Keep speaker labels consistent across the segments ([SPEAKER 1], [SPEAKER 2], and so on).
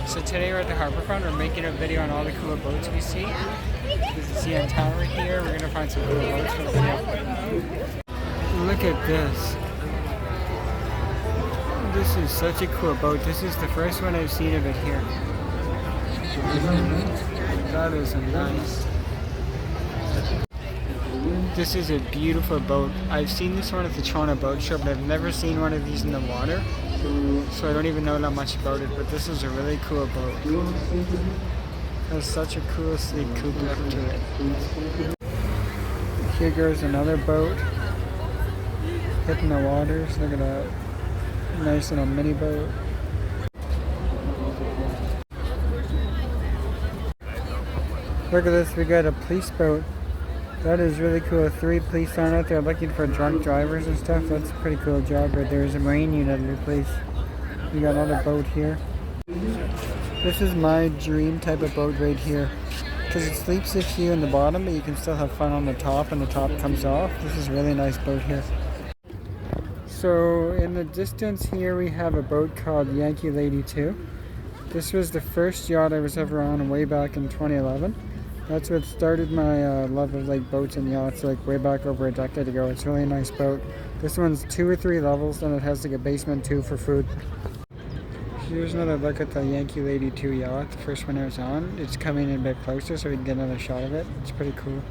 [SPEAKER 1] So today we're at the Harbourfront. We're making a video on all the cool boats we see. There's the CN Tower here. We're gonna find some cool boats for the video. Look at this. This is such a cool boat. This is the first one I've seen of it here. That is nice. This is a beautiful boat. I've seen this one at the Toronto Boat Show, but I've never seen one of these in the water. So I don't even know that much about it, but this is a really cool boat. It has such a cool, sleek coupe look to it. Here goes another boat. Hitting the waters. Look at that. Nice little mini boat. Look at this, we got a police boat. That is really cool. 3 police on out there looking for drunk drivers and stuff. That's a pretty cool job right there. There's a marine unit of the police. We got another boat here. This is my dream type of boat right here. Because it sleeps with you in the bottom, but you can still have fun on the top and the top comes off. This is a really nice boat here. So in the distance here we have a boat called Yankee Lady 2. This was the first yacht I was ever on way back in 2011. That's what started my love of like boats and yachts like way back over a decade ago. It's a really nice boat. This one's 2 or 3 levels and it has like a basement too for food. Here's another look at the Yankee Lady 2 yacht, the first one I was on. It's coming in a bit closer so we can get another shot of it. It's pretty cool.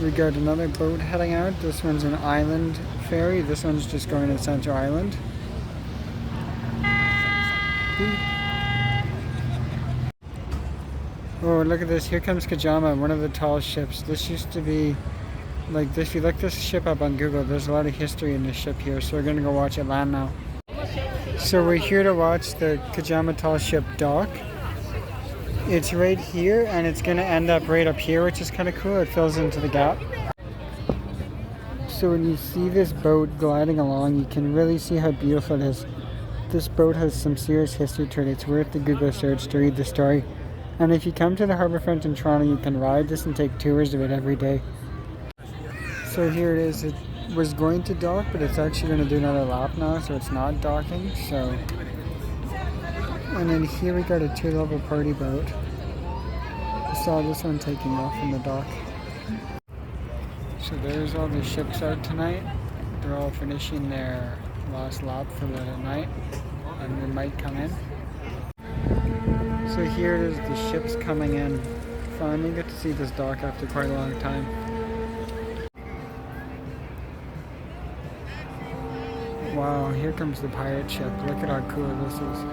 [SPEAKER 1] We got another boat heading out. This one's an island ferry. This one's just going to Central Island. Oh, look at this. Here comes Kajama, one of the tall ships. This used to be like this. If you look this ship up on Google, there's a lot of history in this ship here. So we're going to go watch it land now. So we're here to watch the Kajama tall ship dock. It's right here and it's going to end up right up here, which is kind of cool. It fills into the gap. So when you see this boat gliding along, you can really see how beautiful it is. This boat has some serious history to it. It's worth the Google search to read the story. And if you come to the Harbourfront in Toronto, you can ride this and take tours of it every day. So here it is. It was going to dock, but it's actually going to do another lap now, so it's not docking. So, and then here we got a 2-level party boat. I saw this one taking off from the dock. So there's all the ships out tonight. They're all finishing their last lap for the night, and we might come in. So here it is, the ships coming in. Finally get to see this dock after quite a long time. Wow, here comes the pirate ship. Look at how cool this is.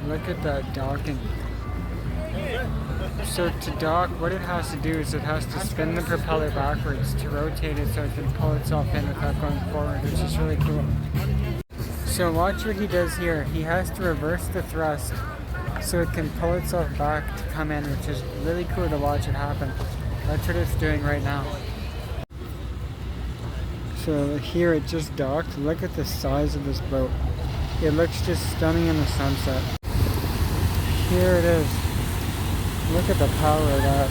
[SPEAKER 1] Look at that docking. So to dock, what it has to do is it has to spin the propeller backwards to rotate it so it can pull itself in without going forward, which is really cool. So watch what he does here. He has to reverse the thrust so it can pull itself back to come in, which is really cool to watch it happen. That's what it's doing right now. So here it just docked. Look at the size of this boat. It looks just stunning in the sunset. Here it is. Look at the power of that.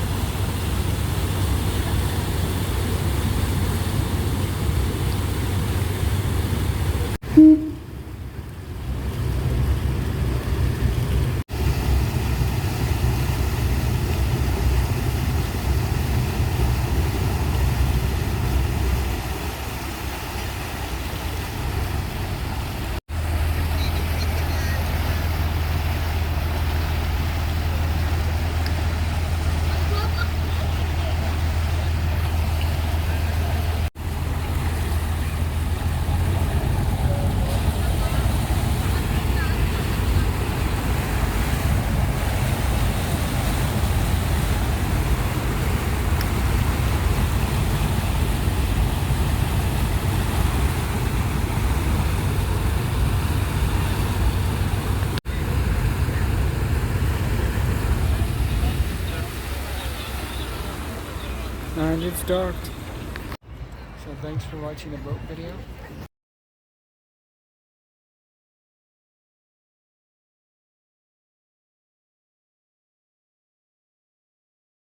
[SPEAKER 1] and it's docked. So thanks for watching the boat video.